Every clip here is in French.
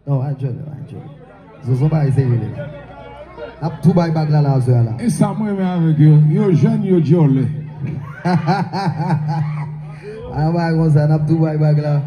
Non, un jeune. Je ne sais pas essayer. Je tout bag là là. Et ça, moi, avec eux, yo jeune, yo jolé. Ah, bah, comme ça, on tout bag là.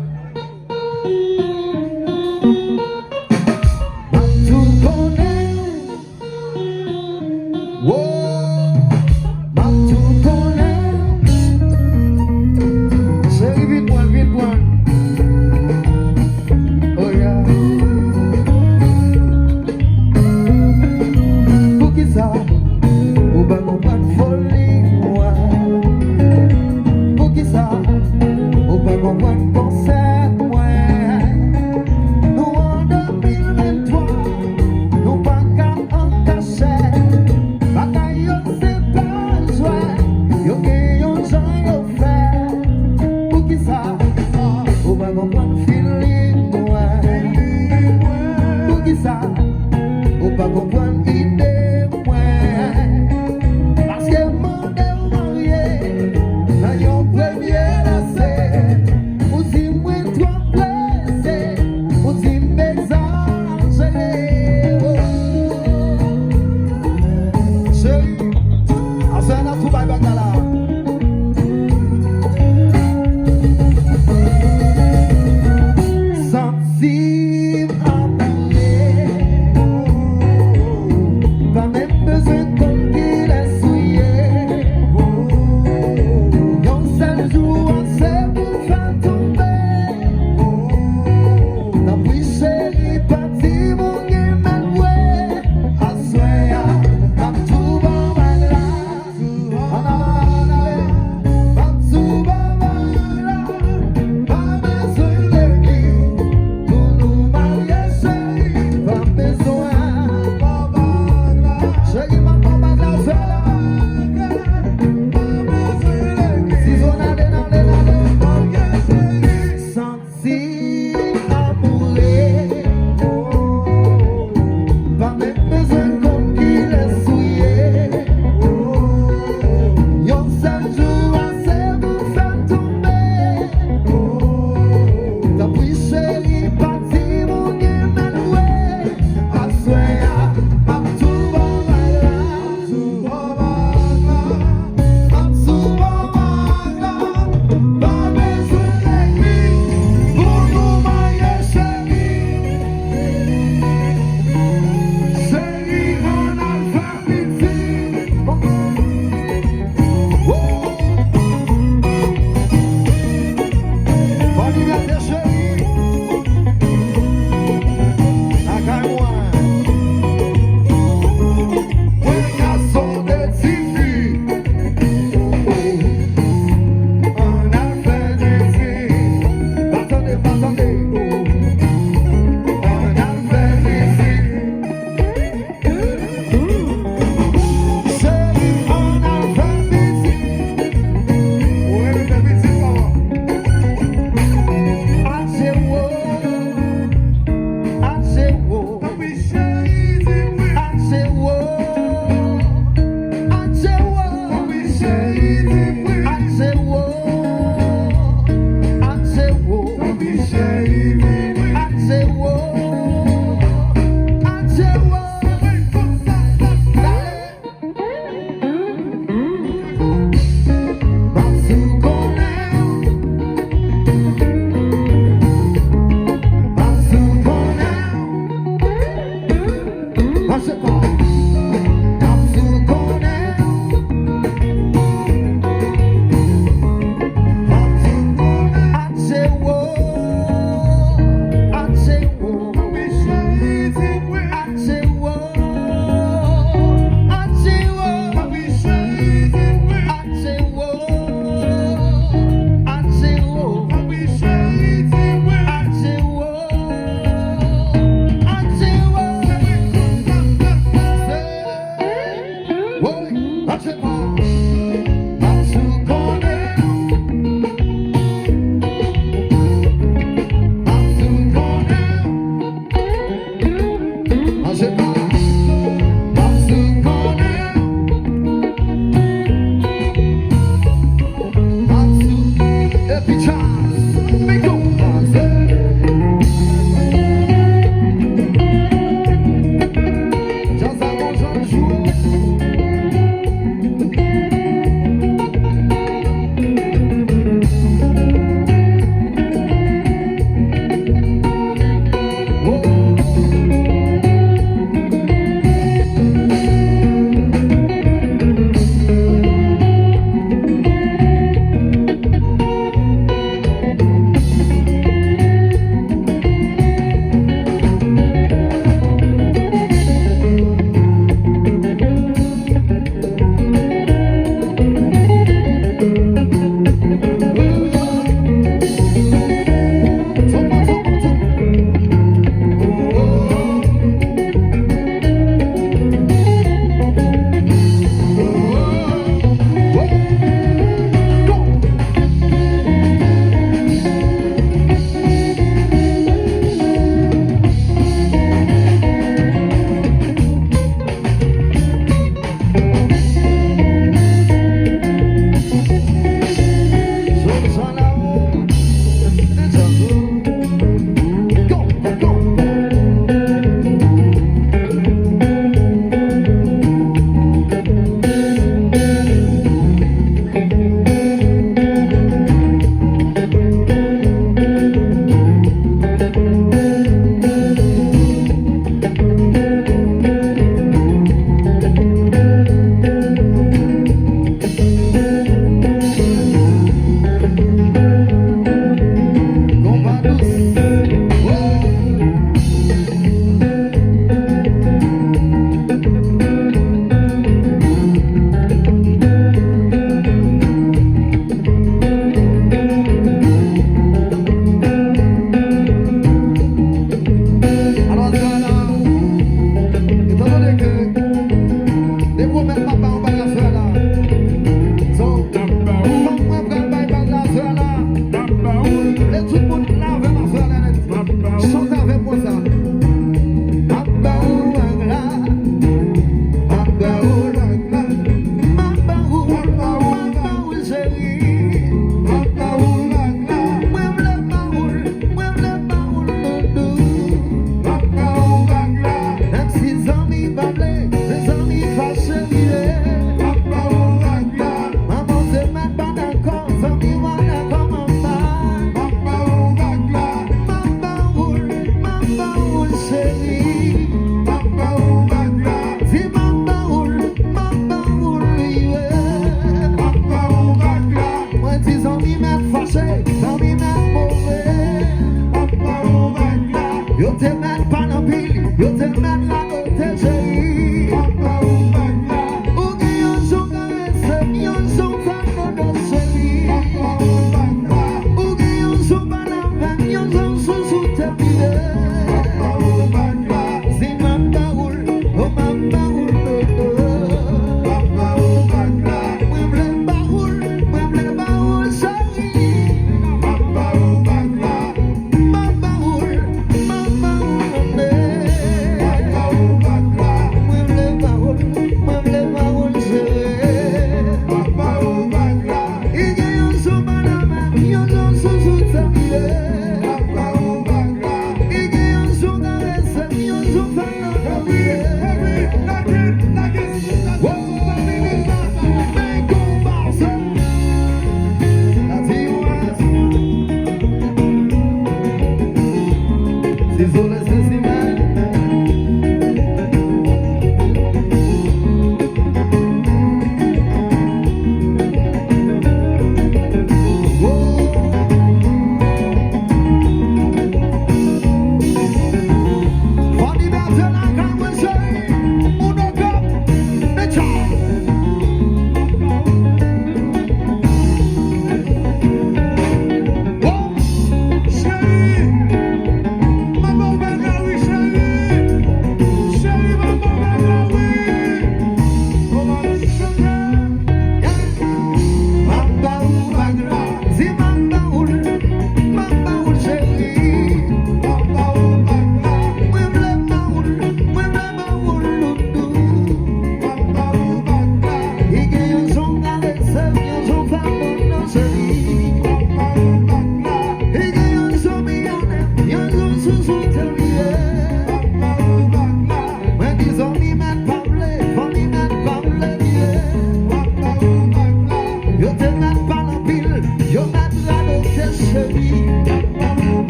Au pas comprendre conseil.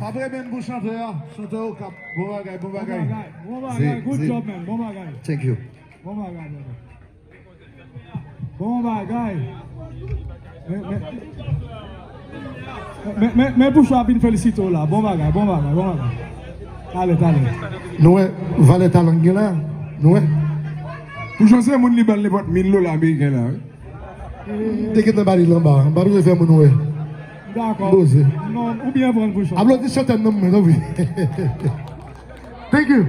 Après, ben, vous chantez, chantez au cap. Bon bagay, bon bagay. Bon bagay, good job, man. Bon bagay. Thank you. Bon bagay. Bon bagay. Mais pour ça, bien félicito là. Bon bagay, bon bagay, bon bagay. Allez, allez. Nous, valet talent là. Nous, Pour choisir mon liban les boîtes 1000 $ américains là. dès que tu vas aller là-bas, on va faire mon noué. D'accord. Non, ou bien prendre pour ça. Applaudis certains noms, mais oui. Thank you.